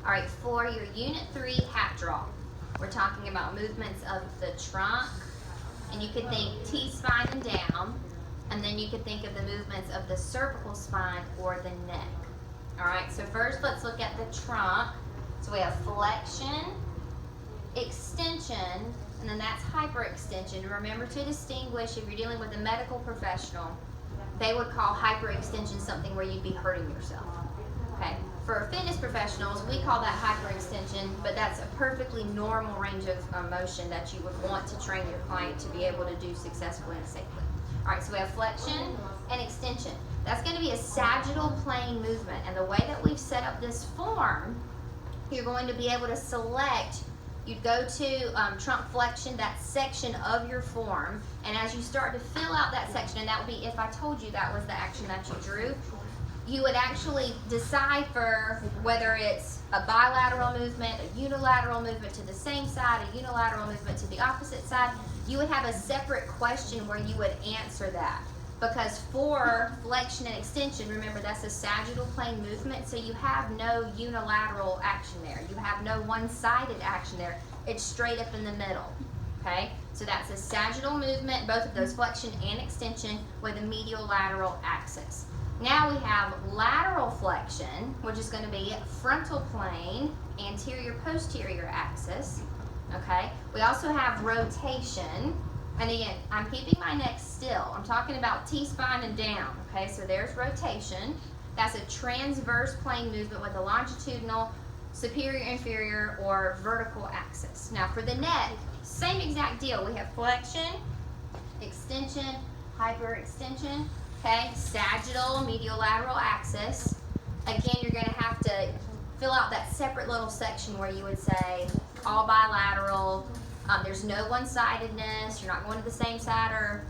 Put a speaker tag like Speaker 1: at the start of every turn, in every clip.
Speaker 1: All right, for your Unit 3 Hatdraw, we're talking about movements of the trunk, and you could think T-spine and down, and then you could think of the movements of the cervical spine or the neck. All right, so first let's look at the trunk. So we have flexion, extension, and then that's hyperextension. Remember to distinguish, if you're dealing with a medical professional, they would call hyperextension something where you'd be hurting yourself. Okay. For fitness professionals, we call that hyperextension, but that's a perfectly normal range of motion that you would want to train your client to be able to do successfully and safely. All right, so we have flexion and extension. That's going to be a sagittal plane movement, and the way that we've set up this form, you're going to be able to select. You'd go to trunk flexion, that section of your form, and as you start to fill out that section, and that would be if I told you that was the action that you drew, you would actually decipher whether it's a bilateral movement, a unilateral movement to the same side, a unilateral movement to the opposite side. You would have a separate question where you would answer that. Because for flexion and extension, remember that's a sagittal plane movement, so you have no unilateral action there. You have no one-sided action there. It's straight up in the middle, okay? So that's a sagittal movement, both of those flexion and extension with a medial lateral axis. Now we have lateral flexion, which is going to be frontal plane, anterior-posterior axis, okay? We also have rotation. And again, I'm keeping my neck still. I'm talking about T-spine and down, okay? So there's rotation. That's a transverse plane movement with a longitudinal, superior, inferior, or vertical axis. Now for the neck, same exact deal. We have flexion, extension, hyperextension, okay? Sagittal, medial lateral axis. Again, you're going to have to fill out that separate little section where you would say all bilateral. There's no one-sidedness. You're not going to the same side or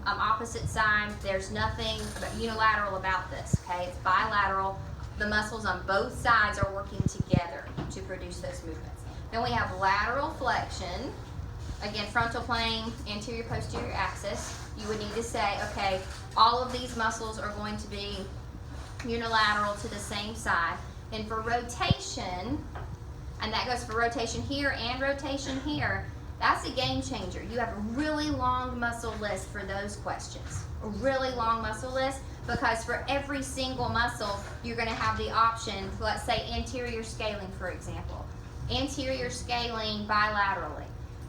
Speaker 1: opposite side. There's nothing unilateral about this, okay? It's bilateral. The muscles on both sides are working together to produce those movements. Then we have lateral flexion. Again, frontal plane, anterior-posterior axis. You would need to say, okay, all of these muscles are going to be unilateral to the same side. And for rotation, and that goes for rotation here and rotation here, that's a game changer. You have a really long muscle list for those questions. A really long muscle list, because for every single muscle, you're going to have the option, let's say anterior scaling, for example. Anterior scaling bilaterally.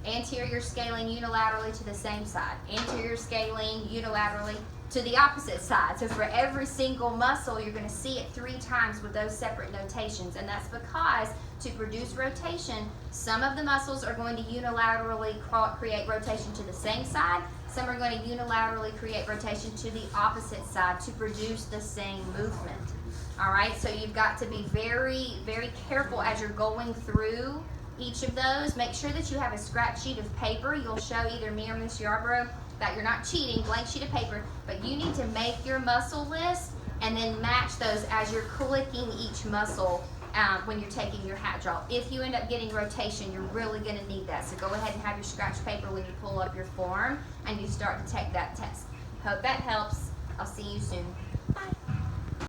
Speaker 1: Anterior scaling unilaterally to the same side. Anterior scaling unilaterally to the opposite side. So for every single muscle, you're going to see it 3 times with those separate notations. And that's because to produce rotation, some of the muscles are going to unilaterally create rotation to the same side. Some are going to unilaterally create rotation to the opposite side to produce the same movement. All right, so you've got to be very, very careful as you're going through each of those. Make sure that you have a scratch sheet of paper. You'll show either me or Miss Yarborough that you're not cheating, blank sheet of paper, but you need to make your muscle list and then match those as you're clicking each muscle when you're taking your Hatdraw. If you end up getting rotation, you're really going to need that. So go ahead and have your scratch paper when you pull up your form and you start to take that test. Hope that helps. I'll see you soon. Bye.